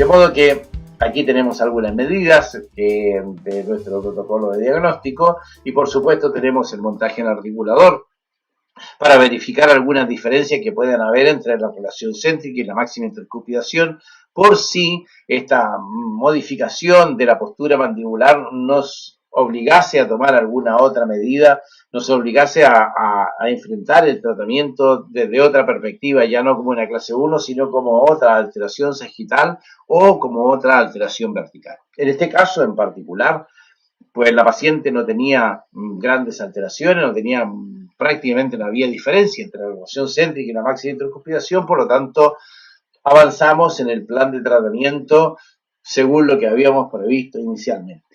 modo que aquí tenemos algunas medidas de nuestro protocolo de diagnóstico y por supuesto tenemos el montaje en articulador para verificar algunas diferencias que puedan haber entre la relación céntrica y la máxima intercupidación, por si esta modificación de la postura mandibular nos obligase a tomar alguna otra medida, nos obligase a enfrentar el tratamiento desde otra perspectiva, ya no como una clase 1, sino como otra alteración sagital o como otra alteración vertical. En este caso en particular, pues la paciente no tenía grandes alteraciones, prácticamente no había diferencia entre la relación céntrica y la máxima intercupidación, por lo tanto avanzamos en el plan de tratamiento según lo que habíamos previsto inicialmente.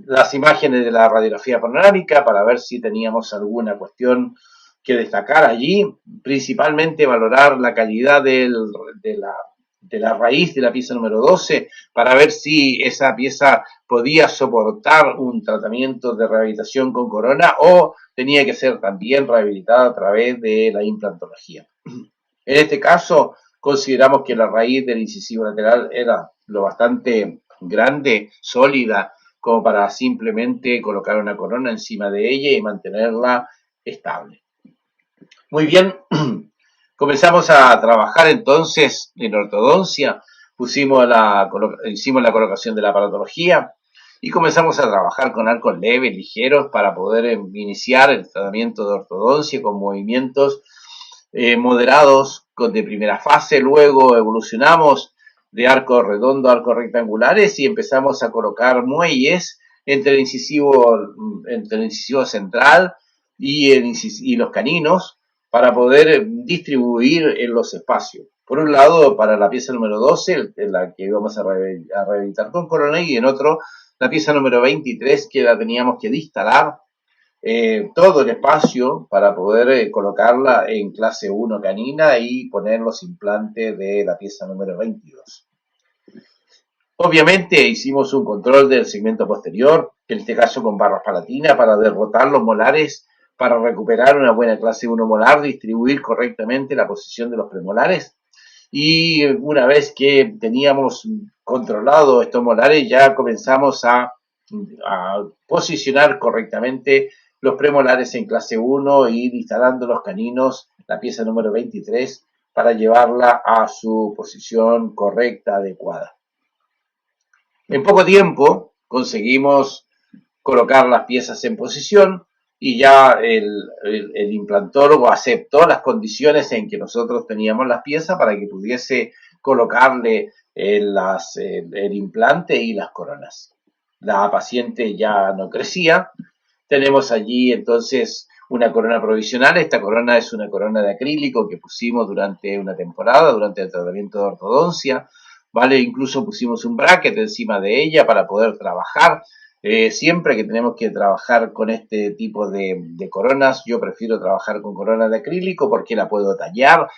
Las imágenes de la radiografía panorámica para ver si teníamos alguna cuestión que destacar allí, principalmente valorar la calidad de la raíz de la pieza número 12 para ver si esa pieza podía soportar un tratamiento de rehabilitación con corona o tenía que ser también rehabilitada a través de la implantología. En este caso, consideramos que la raíz del incisivo lateral era lo bastante grande, sólida, como para simplemente colocar una corona encima de ella y mantenerla estable. Muy bien, comenzamos a trabajar entonces en ortodoncia, hicimos la colocación de la aparatología y comenzamos a trabajar con arcos leves, ligeros, para poder iniciar el tratamiento de ortodoncia con movimientos moderados de primera fase. Luego evolucionamos de arco redondo a arcos rectangulares y empezamos a colocar muelles entre el incisivo central y los caninos para poder distribuir en los espacios. Por un lado, para la pieza número 12, en la que íbamos a rehabilitar con corona, y en otro, la pieza número 23, que la teníamos que distalar todo el espacio para poder colocarla en clase 1 canina y poner los implantes de la pieza número 22. Obviamente hicimos un control del segmento posterior, en este caso con barras palatinas, para derrotar los molares, para recuperar una buena clase 1 molar, distribuir correctamente la posición de los premolares. Y una vez que teníamos controlado estos molares, ya comenzamos a posicionar correctamente los premolares en clase 1 y instalando los caninos, la pieza número 23, para llevarla a su posición correcta, adecuada. En poco tiempo conseguimos colocar las piezas en posición y ya el implantólogo aceptó las condiciones en que nosotros teníamos las piezas para que pudiese colocarle el implante y las coronas. La paciente ya no crecía. Tenemos allí entonces una corona provisional. Esta corona es una corona de acrílico que pusimos durante una temporada, durante el tratamiento de ortodoncia, ¿vale? Incluso pusimos un bracket encima de ella para poder trabajar. Siempre que tenemos que trabajar con este tipo de coronas, yo prefiero trabajar con coronas de acrílico porque la puedo tallar,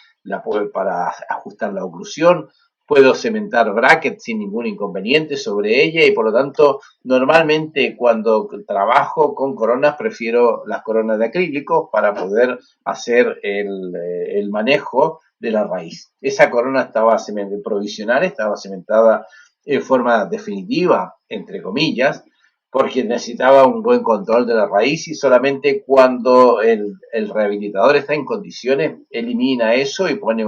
para ajustar la oclusión, puedo cementar brackets sin ningún inconveniente sobre ella y por lo tanto normalmente cuando trabajo con coronas prefiero las coronas de acrílico para poder hacer el manejo de la raíz. Esa corona estaba provisional, estaba cementada en forma definitiva, entre comillas, porque necesitaba un buen control de la raíz y solamente cuando el rehabilitador está en condiciones elimina eso y pone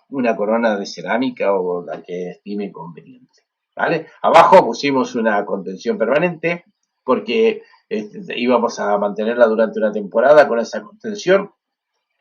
una corona de cerámica o la que estime conveniente, ¿vale? Abajo pusimos una contención permanente porque íbamos a mantenerla durante una temporada con esa contención.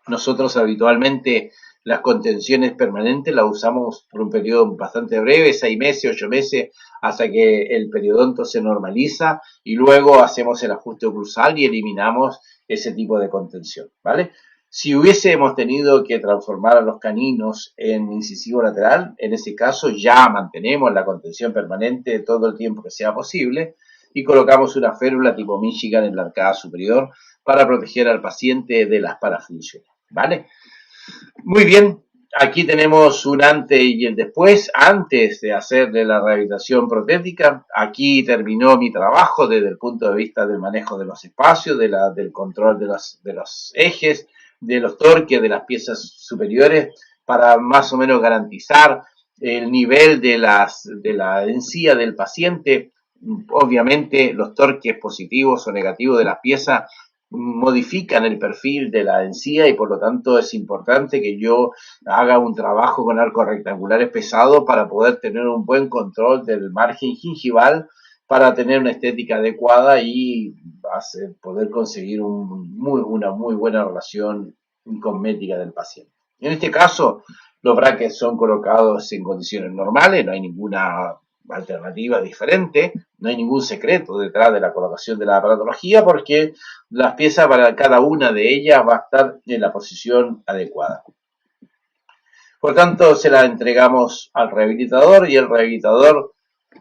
Nosotros habitualmente las contenciones permanentes las usamos por un periodo bastante breve, 6 meses, 8 meses, hasta que el periodonto se normaliza y luego hacemos el ajuste oclusal y eliminamos ese tipo de contención, ¿vale? Si hubiésemos tenido que transformar a los caninos en incisivo lateral, en ese caso ya mantenemos la contención permanente todo el tiempo que sea posible y colocamos una férula tipo Michigan en la arcada superior para proteger al paciente de las parafunciones, ¿vale? Muy bien, aquí tenemos un antes y el después, antes de hacerle la rehabilitación protética. Aquí terminó mi trabajo desde el punto de vista del manejo de los espacios, del control de los ejes, de los torques de las piezas superiores, para más o menos garantizar el nivel de la encía del paciente. Obviamente los torques positivos o negativos de las piezas modifican el perfil de la encía y por lo tanto es importante que yo haga un trabajo con arcos rectangulares pesados para poder tener un buen control del margen gingival, para tener una estética adecuada y poder conseguir una muy buena relación cosmética del paciente. En este caso, los brackets son colocados en condiciones normales, no hay ninguna alternativa diferente, no hay ningún secreto detrás de la colocación de la aparatología, porque las piezas para cada una de ellas va a estar en la posición adecuada. Por tanto, se la entregamos al rehabilitador y el rehabilitador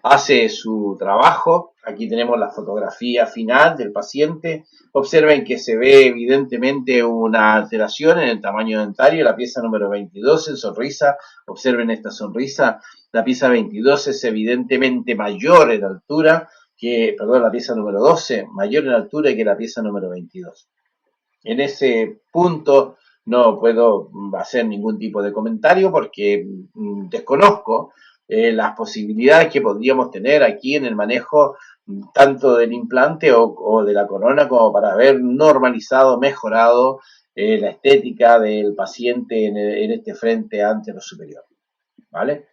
hace su trabajo. Aquí tenemos la fotografía final del paciente. Observen que se ve evidentemente una alteración en el tamaño dentario. La pieza número 22 en sonrisa. Observen esta sonrisa. La pieza 22 es evidentemente mayor en altura que, perdón, la pieza número 12, mayor en altura que la pieza número 22. En ese punto no puedo hacer ningún tipo de comentario porque desconozco las posibilidades que podríamos tener aquí en el manejo tanto del implante o de la corona, como para haber normalizado, mejorado la estética del paciente en este frente antero superior. ¿Vale?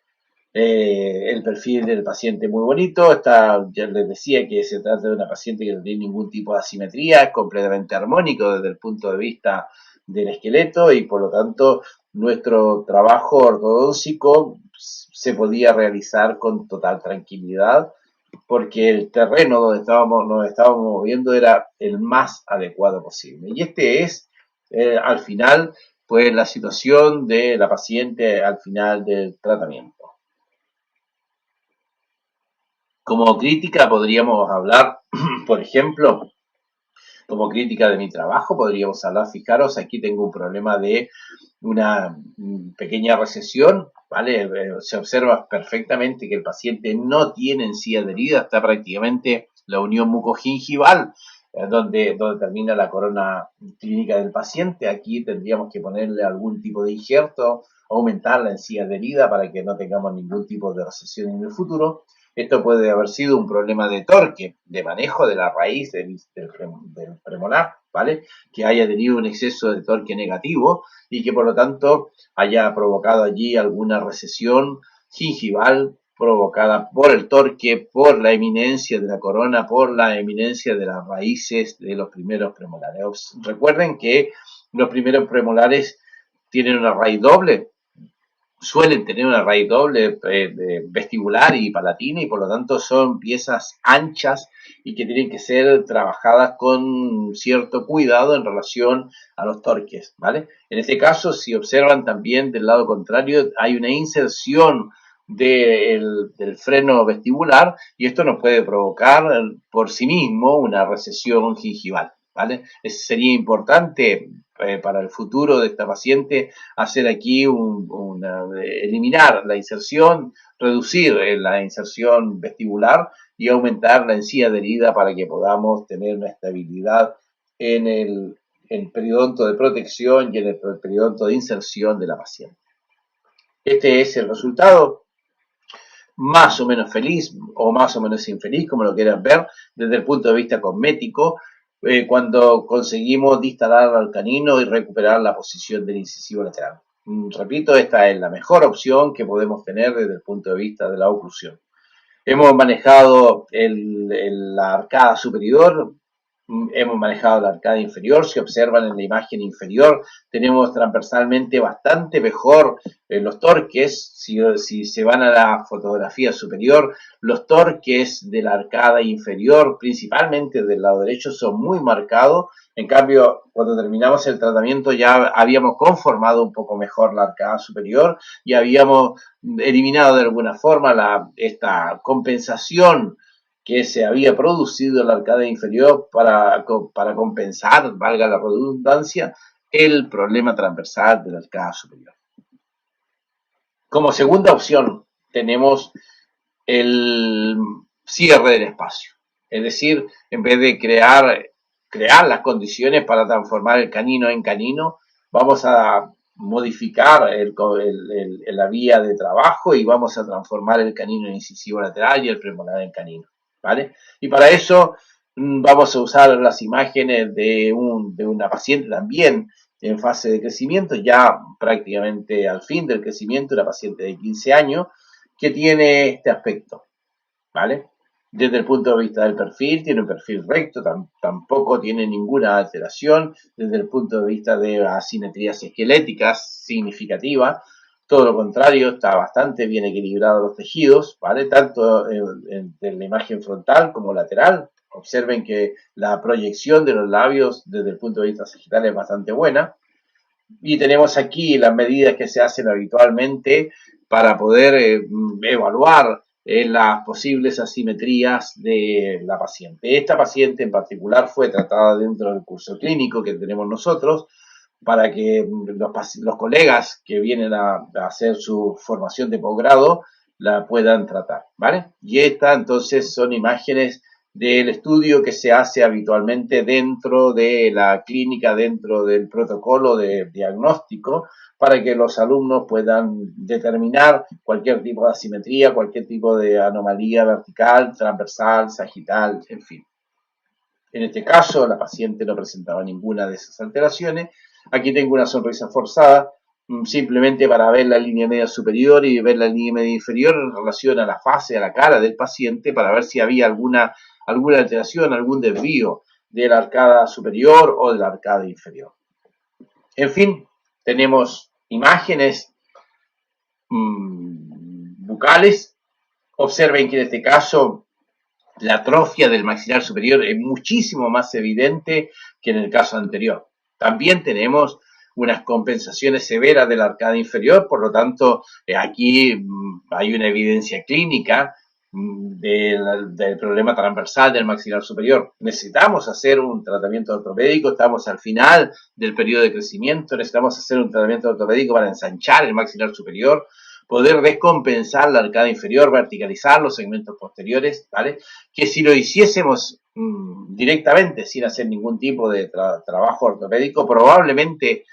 El perfil del paciente muy bonito. Ya les decía que se trata de una paciente que no tiene ningún tipo de asimetría, es completamente armónico desde el punto de vista del esqueleto y por lo tanto nuestro trabajo ortodóntico se podía realizar con total tranquilidad, porque el terreno donde nos estábamos moviendo era el más adecuado posible. Y este es, al final, pues la situación de la paciente al final del tratamiento. Como crítica podríamos hablar, por ejemplo, como crítica de mi trabajo, podríamos hablar, fijaros, aquí tengo un problema de una pequeña recesión, ¿vale? Se observa perfectamente que el paciente no tiene encía adherida, está prácticamente la unión mucogingival, donde termina la corona clínica del paciente. Aquí tendríamos que ponerle algún tipo de injerto, aumentar la encía adherida para que no tengamos ningún tipo de recesión en el futuro. Esto puede haber sido un problema de torque, de manejo de la raíz del premolar, ¿vale? Que haya tenido un exceso de torque negativo y que por lo tanto haya provocado allí alguna recesión gingival provocada por el torque, por la eminencia de la corona, por la eminencia de las raíces de los primeros premolares. Recuerden que los primeros premolares tienen una raíz doble, suelen tener una raíz doble vestibular y palatina y por lo tanto son piezas anchas y que tienen que ser trabajadas con cierto cuidado en relación a los torques, ¿vale? En este caso, si observan también del lado contrario, hay una inserción del freno vestibular y esto nos puede provocar por sí mismo una recesión gingival, ¿vale? Sería importante para el futuro de esta paciente hacer aquí eliminar la inserción, reducir la inserción vestibular y aumentar la encía adherida para que podamos tener una estabilidad en el periodonto de protección y en el periodonto de inserción de la paciente. Este es el resultado, más o menos feliz o más o menos infeliz, como lo quieran ver, desde el punto de vista cosmético, cuando conseguimos distalar al canino y recuperar la posición del incisivo lateral. Repito, esta es la mejor opción que podemos tener desde el punto de vista de la oclusión. Hemos manejado la arcada superior, hemos manejado la arcada inferior. Si observan en la imagen inferior, tenemos transversalmente bastante mejor los torques. Si se van a la fotografía superior, los torques de la arcada inferior, principalmente del lado derecho, son muy marcados. En cambio, cuando terminamos el tratamiento ya habíamos conformado un poco mejor la arcada superior y habíamos eliminado de alguna forma esta compensación que se había producido en la arcada inferior para compensar, valga la redundancia, el problema transversal de la arcada superior. Como segunda opción tenemos el cierre del espacio, es decir, en vez de crear las condiciones para transformar el canino en canino, vamos a modificar la vía de trabajo y vamos a transformar el canino en incisivo lateral y el premolar en canino, ¿vale? Y para eso vamos a usar las imágenes de una paciente también en fase de crecimiento, ya prácticamente al fin del crecimiento, una paciente de 15 años que tiene este aspecto, ¿vale? Desde el punto de vista del perfil, tiene un perfil recto, tampoco tiene ninguna alteración. Desde el punto de vista de asimetrías esqueléticas significativas, todo lo contrario, está bastante bien equilibrados los tejidos, ¿vale? Tanto en la imagen frontal como lateral. Observen que la proyección de los labios desde el punto de vista sagital es bastante buena. Y tenemos aquí las medidas que se hacen habitualmente para poder evaluar las posibles asimetrías de la paciente. Esta paciente en particular fue tratada dentro del curso clínico que tenemos nosotros para que los colegas que vienen a hacer su formación de posgrado la puedan tratar, ¿vale? Y estas entonces son imágenes del estudio que se hace habitualmente dentro de la clínica, dentro del protocolo de diagnóstico, para que los alumnos puedan determinar cualquier tipo de asimetría, cualquier tipo de anomalía vertical, transversal, sagital, en fin. En este caso, la paciente no presentaba ninguna de esas alteraciones. Aquí tengo una sonrisa forzada, simplemente para ver la línea media superior y ver la línea media inferior en relación a la fase, a la cara del paciente, para ver si había alguna alteración, algún desvío de la arcada superior o de la arcada inferior. En fin, tenemos imágenes bucales. Observen que en este caso la atrofia del maxilar superior es muchísimo más evidente que en el caso anterior. También tenemos unas compensaciones severas de la arcada inferior, por lo tanto, aquí hay una evidencia clínica del problema transversal del maxilar superior. Necesitamos hacer un tratamiento ortopédico, estamos al final del periodo de crecimiento, necesitamos hacer un tratamiento ortopédico para ensanchar el maxilar superior, poder descompensar la arcada inferior, verticalizar los segmentos posteriores, ¿vale? Que si lo hiciésemos directamente, sin hacer ningún tipo de trabajo ortopédico, probablemente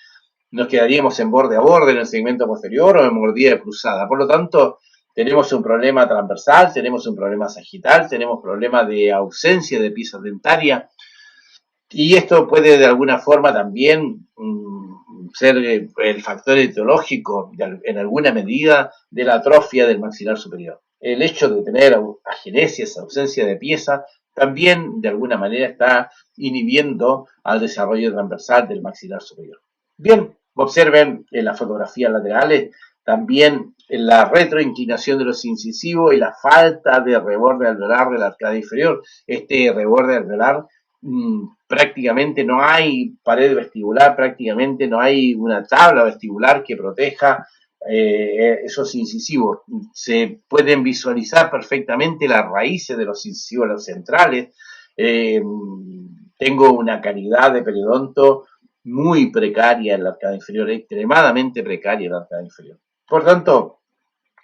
nos quedaríamos en borde a borde en el segmento posterior o en mordida cruzada. Por lo tanto, tenemos un problema transversal, tenemos un problema sagital, tenemos problema de ausencia de pieza dentaria, y esto puede de alguna forma también ser el factor etiológico en alguna medida de la atrofia del maxilar superior. El hecho de tener agenesias, ausencia de pieza, también de alguna manera está inhibiendo al desarrollo transversal del maxilar superior. Bien, observen en las fotografías laterales también la retroinclinación de los incisivos y la falta de reborde alveolar de la arcada inferior. Este reborde alveolar prácticamente no hay pared vestibular, prácticamente no hay una tabla vestibular que proteja esos incisivos. Se pueden visualizar perfectamente las raíces de los incisivos los centrales. Tengo una calidad de periodonto muy precaria en la arcada inferior, extremadamente precaria en la arcada inferior. Por tanto,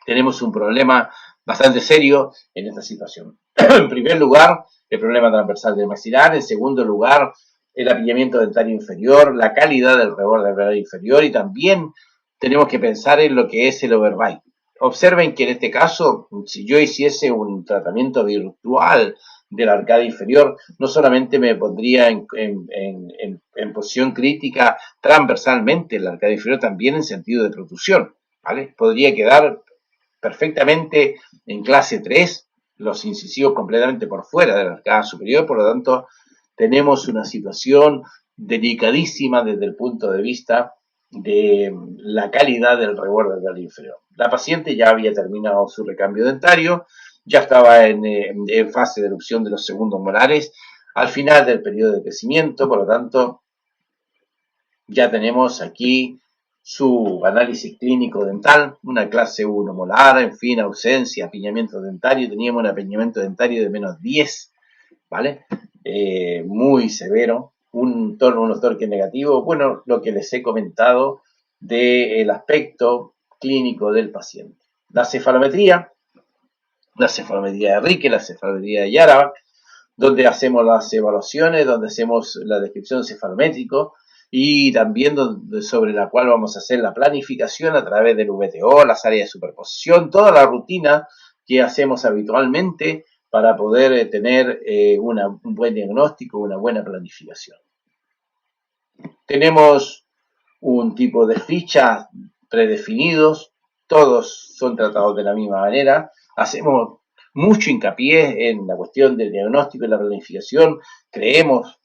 tenemos un problema bastante serio en esta situación. En primer lugar, el problema transversal del maxilar. En segundo lugar, el apillamiento dentario inferior, la calidad del reborde alveolar inferior, y también tenemos que pensar en lo que es el overbite. Observen que en este caso, si yo hiciese un tratamiento virtual de la arcada inferior, no solamente me pondría en posición crítica transversalmente en la arcada inferior, también en sentido de protrusión, ¿vale? Podría quedar perfectamente en clase 3, los incisivos completamente por fuera de la arcada superior, por lo tanto tenemos una situación delicadísima desde el punto de vista de la calidad del reborde alveolar inferior. La paciente ya había terminado su recambio dentario, ya estaba en fase de erupción de los segundos molares, al final del periodo de crecimiento, por lo tanto ya tenemos aquí su análisis clínico dental, una clase 1 molar, en fin, ausencia, apiñamiento dentario, teníamos un apiñamiento dentario de menos 10, ¿vale? Muy severo, un torque negativo, bueno, lo que les he comentado del aspecto clínico del paciente. La cefalometría de Rique, la cefalometría de Yaravac, donde hacemos las evaluaciones, donde hacemos la descripción cefalométrica, y también sobre la cual vamos a hacer la planificación a través del VTO, las áreas de superposición, toda la rutina que hacemos habitualmente para poder tener un buen diagnóstico, una buena planificación. Tenemos un tipo de fichas predefinidos, todos son tratados de la misma manera, hacemos mucho hincapié en la cuestión del diagnóstico y la planificación, creemos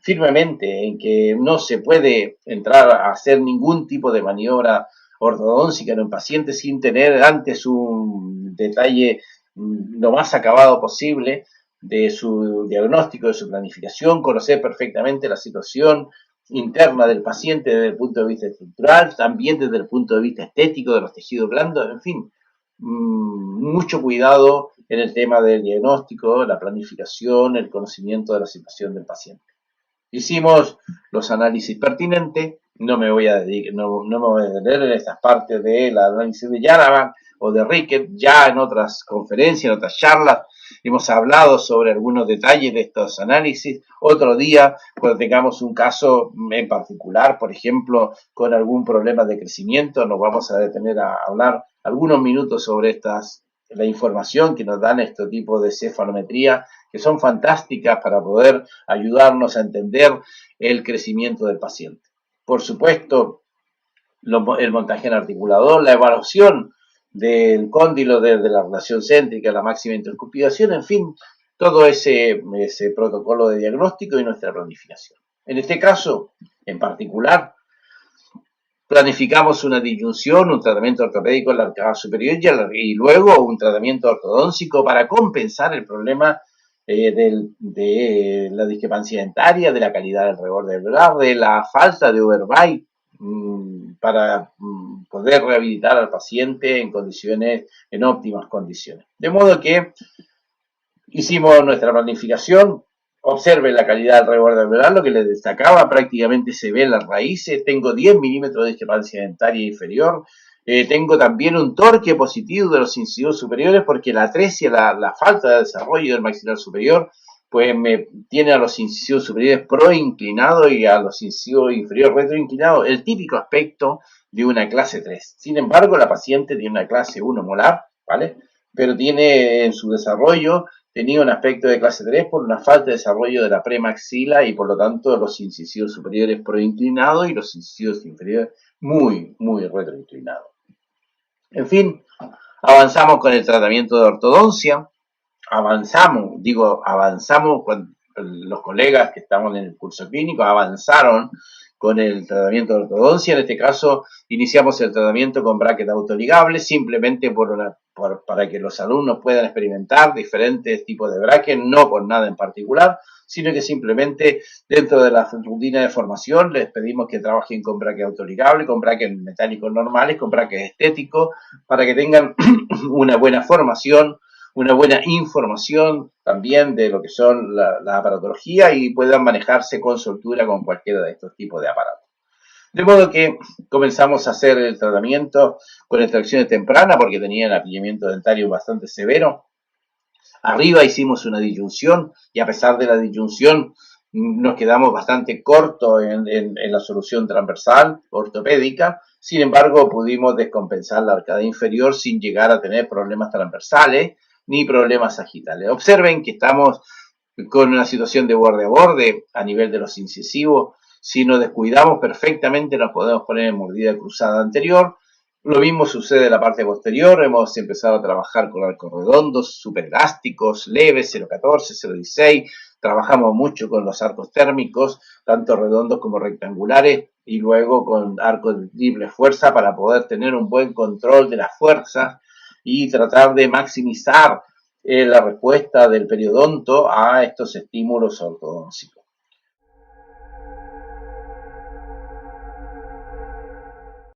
firmemente en que no se puede entrar a hacer ningún tipo de maniobra ortodóntica en un paciente sin tener antes un detalle lo más acabado posible de su diagnóstico, de su planificación, conocer perfectamente la situación interna del paciente desde el punto de vista estructural, también desde el punto de vista estético de los tejidos blandos, en fin, mucho cuidado en el tema del diagnóstico, la planificación, el conocimiento de la situación del paciente. Hicimos los análisis pertinentes, no me voy a detener en estas partes del análisis de Jaravan o de Rickett, ya en otras conferencias, en otras charlas, hemos hablado sobre algunos detalles de estos análisis. Otro día, cuando tengamos un caso en particular, por ejemplo, con algún problema de crecimiento, nos vamos a detener a hablar algunos minutos sobre la información que nos dan este tipo de cefalometría, que son fantásticas para poder ayudarnos a entender el crecimiento del paciente. Por supuesto, el montaje en articulador, la evaluación del cóndilo desde la relación céntrica, la máxima intercupidación, en fin, todo ese protocolo de diagnóstico y nuestra planificación. En este caso, en particular, planificamos una disyunción, un tratamiento ortopédico en la arcada superior y luego un tratamiento ortodóntico para compensar el problema de la discrepancia dentaria, de la calidad del reborde vertebral, de la falta de overbite para poder rehabilitar al paciente en óptimas condiciones. De modo que hicimos nuestra planificación. Observen la calidad del reborde vertebral, lo que les destacaba, prácticamente se ven las raíces, tengo 10 milímetros de discrepancia dentaria inferior, tengo también un torque positivo de los incisivos superiores porque la atresia, la falta de desarrollo del maxilar superior, pues me tiene a los incisivos superiores proinclinados y a los incisivos inferiores retroinclinados, el típico aspecto de una clase 3. Sin embargo, la paciente tiene una clase 1 molar, ¿vale? Pero tiene en su desarrollo tenía un aspecto de clase 3 por una falta de desarrollo de la premaxila y por lo tanto los incisivos superiores proinclinados y los incisivos inferiores muy retroinclinados. En fin, avanzamos con el tratamiento de ortodoncia, avanzamos con los colegas que estamos en el curso clínico, avanzaron con el tratamiento de ortodoncia. En este caso, iniciamos el tratamiento con bracket autoligable, simplemente para que los alumnos puedan experimentar diferentes tipos de bracket, no por nada en particular, sino que simplemente dentro de la rutina de formación les pedimos que trabajen con bracket autoligable, con bracket metálicos normales, con bracket estéticos, para que tengan una buena formación, una buena información también de lo que son la aparatología y puedan manejarse con soltura con cualquiera de estos tipos de aparatos. De modo que comenzamos a hacer el tratamiento con extracciones tempranas porque tenían apillamiento dentario bastante severo. Arriba hicimos una disyunción y a pesar de la disyunción nos quedamos bastante cortos en la solución transversal ortopédica. Sin embargo, pudimos descompensar la arcada inferior sin llegar a tener problemas transversales ni problemas sagitales. Observen que estamos con una situación de borde a borde a nivel de los incisivos. Si nos descuidamos perfectamente nos podemos poner en mordida cruzada anterior. Lo mismo sucede en la parte posterior. Hemos empezado a trabajar con arcos redondos, superelásticos, leves, 0.14, 0.16. Trabajamos mucho con los arcos térmicos, tanto redondos como rectangulares, y luego con arcos de triple fuerza para poder tener un buen control de las fuerzas y tratar de maximizar la respuesta del periodonto a estos estímulos ortodónticos.